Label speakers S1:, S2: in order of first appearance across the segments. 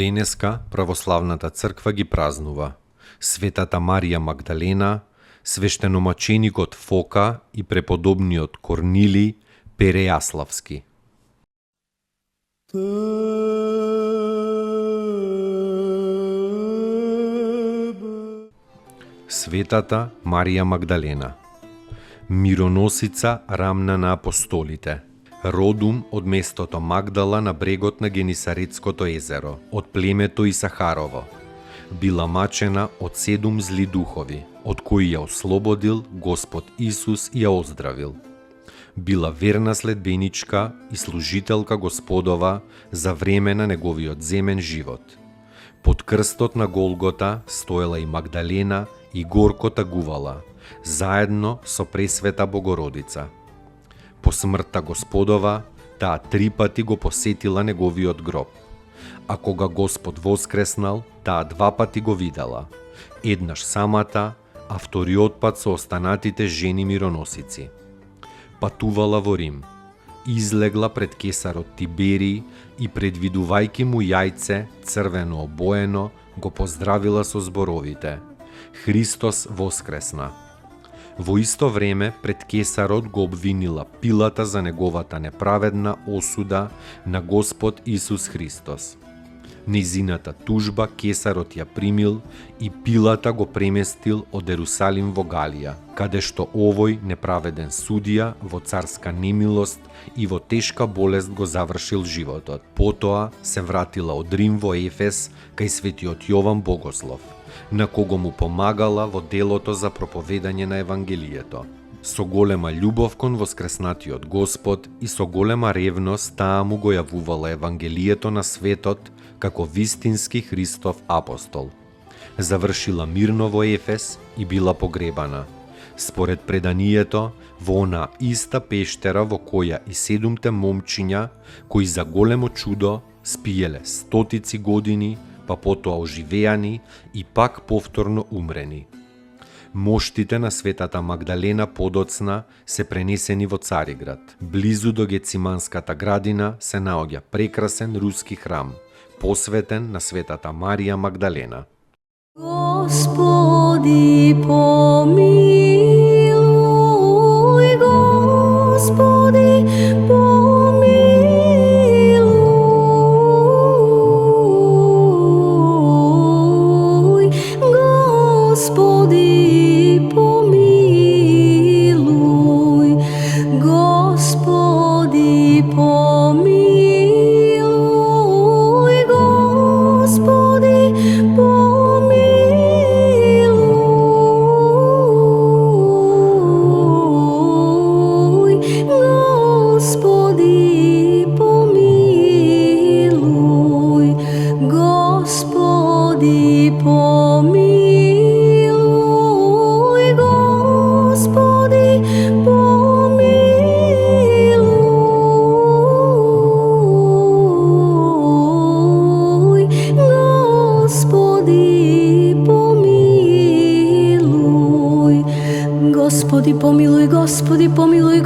S1: Денеска православната црква ги празнува Светата Марија Магдалена, свештеномаченикот Фока и преподобниот Корнилиј Перејаславски. Светата Марија Магдалена, мироносица рамна на апостолите, родум од местото Магдала на брегот на Генисаретското езеро, од племето Исахарово. Била мачена од 7 зли духови, од кои ја ослободил Господ Исус и ја оздравил. Била верна следбеничка и служителка Господова за време на неговиот земен живот. Под крстот на Голгота стоела и Магдалена и горко тагувала, заедно со Пресвета Богородица. По смртта Господова, таа 3 пати го посетила неговиот гроб, а кога Господ воскреснал, таа 2 пати го видела, еднаш самата, а вториот пат со останатите жени мироносици. Патувала во Рим, излегла пред кесарот Тиберий и предвидувајќи му јајце црвено обоено, го поздравила со зборовите: Христос воскресна. Во исто време пред кесарот го обвинила Пилата за неговата неправедна осуда на Господ Исус Христос. Нејзината тужба кесарот ја примил и Пилата го преместил од Ерусалим во Галија, каде што овој неправеден судија во царска немилост и во тешка болест го завршил животот. Потоа се вратила од Рим во Ефес кај светиот Јован Богослов, на кого му помагала во делото за проповедање на Евангелието. Со голема љубов кон воскреснатиот Господ и со голема ревност таа му го јавувала Евангелието на светот како вистински Христов апостол. Завршила мирно во Ефес и била погребана. Според преданието, во она иста пештера во која и 7 момчиња, кои за големо чудо спиеле стотици години, па потоа оживеани и пак повторно умрени. Моштите на Светата Магдалена подоцна се пренесени во Цариград. Близу до Гециманската градина се наоѓа прекрасен руски храм, посветен на Светата Марија Магдалена.
S2: Господи, помилуј, Господи, помилуј, Господи, помилуј, Господи, помилуј, Господи, помилуј, Господи, помилуј, Господи, помилуј, Господи, помилуј, Господи, помилуј. Господи, помилуј, Господи, помилуј,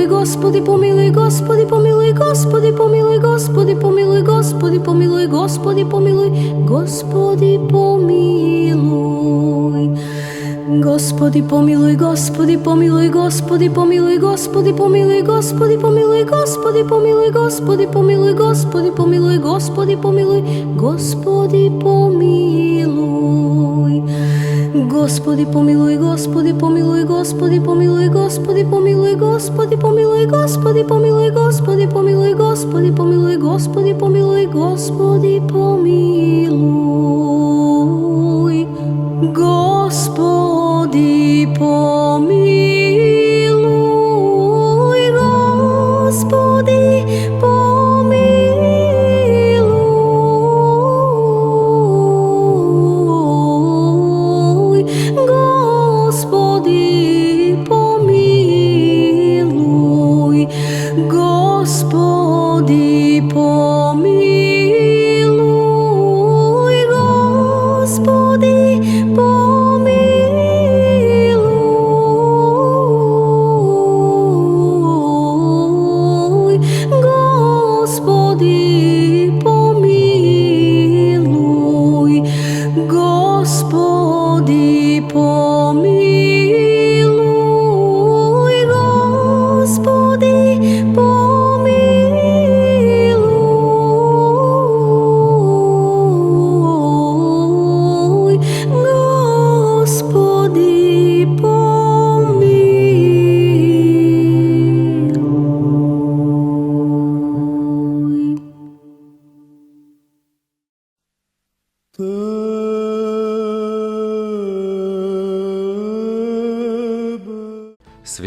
S2: Господи, помилуј, Господи, помилуј, Господи, помилуј, Господи, помилуј, Господи, помилуј, Господи, помилуј, Господи, помилуј. Господи, помилуј, Господи, помилуј, Господи, помилуј, Господи, помилуј, Господи, помилуј, Господи, помилуј, Господи, помилуј, Господи, помилуј, Господи, помилуј, Господи, помилуј. Господи, помилуј, Господи, помилуј, Господи, помилуј, Господи, помилуј, Господи, помилуј, Господи, помилуј, Господи, помилуј, Господи, помилуј, Господи, помилуј, Господи, помилуј. Господи, помилуј,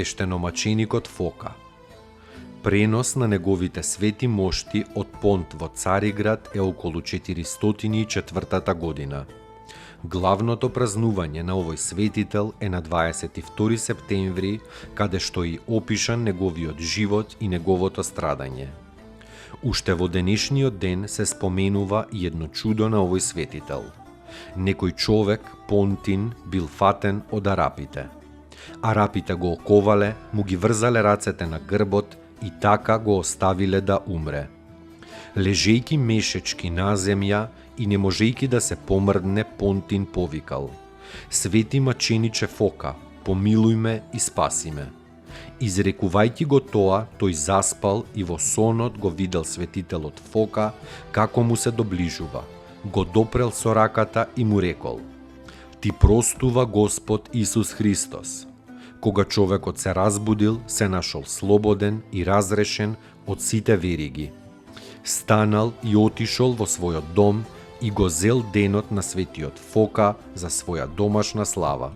S1: свештеномаченикот Фока. Пренос на неговите свети мошти од Понт во Цариград е околу 404 година. Главното празнување на овој светител е на 22 септември, каде што и опишан неговиот живот и неговото страдање. Уште во денешниот ден се споменува и едно чудо на овој светител. Некој човек, Понтин, бил фатен од арапите. Арапите го оковале, му ги врзале рацете на грбот и така го оставиле да умре. Лежејки мешечки на земја и не можејки да се помрдне, Понтин повикал: "Свети мачениче Фока, помилуј ме и спаси ме." Изрекувајќи го тоа, тој заспал и во сонот го видел светителот Фока како му се доближува. Го допрел со раката и му рекол: "Ти простува Господ Исус Христос." Кога човекот се разбудил, се нашол слободен и разрешен од сите вериги. Станал и отишол во својот дом и го зел денот на светиот Фока за своја домашна слава.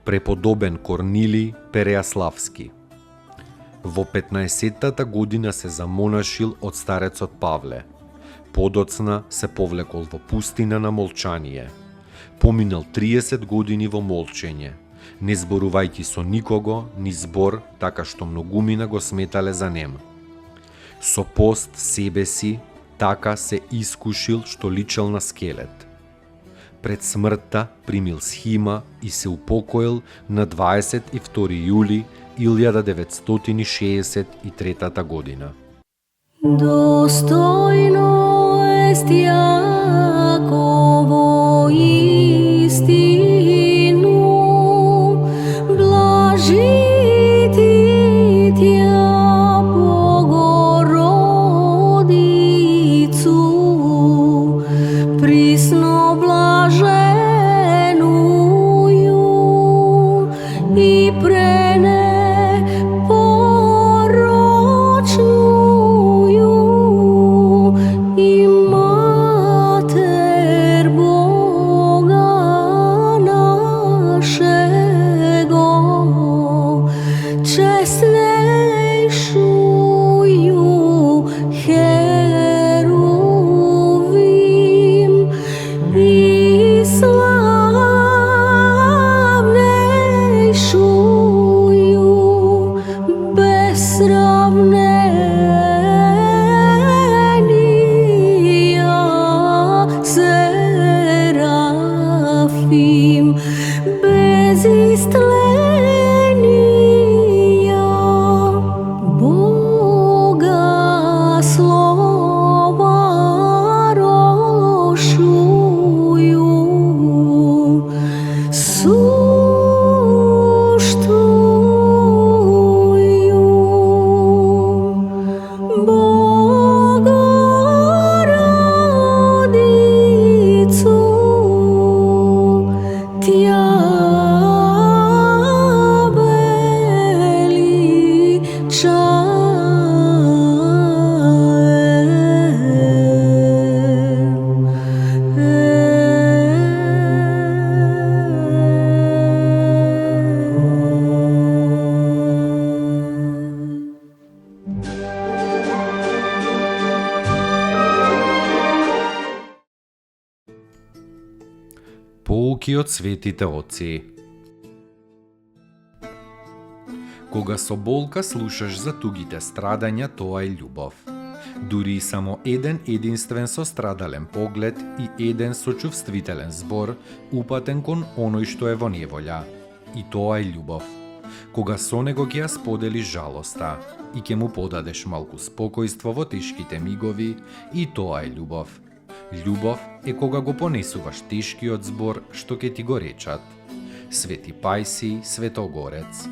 S1: Преподобен Корнилий Перејаславски. Во 15-тата година се замонашил од старецот Павле. Подоцна се повлекол во пустина на молчание. Поминал 30 години во молчење, не зборувајќи со никого, ни збор, така што многумина го сметале за нем. Со пост себе си, така се искушил што личел на скелет. Пред смртта примил схима и се упокоил на 22 јули 1963 година.
S2: Достойно est Jakovo istinu, blažiti tja Bogorodicu, prisno blaženuju i preneporočnuju i Mater Boga našego, česnejšuju heruvim i slavnejšuju besravnenija serafim, bezistlenija Boga slova rošuju, suštuju Bogorodicu, tja
S1: Поуки од светите отци. Кога со болка слушаш за тугите страдања, тоа е љубов. Дури и само еден единствен сострадален поглед и еден сочувствителен збор упатен кон оној што е во неволја. И тоа е љубов. Кога со него ќе ја споделиш жалоста и ќе му подадеш малку спокојство во тешките мигови, и тоа е љубов. Љубов е кога го понесуваш тешкиот збор што ќе ти го речат. Свети Пајси Светогорец.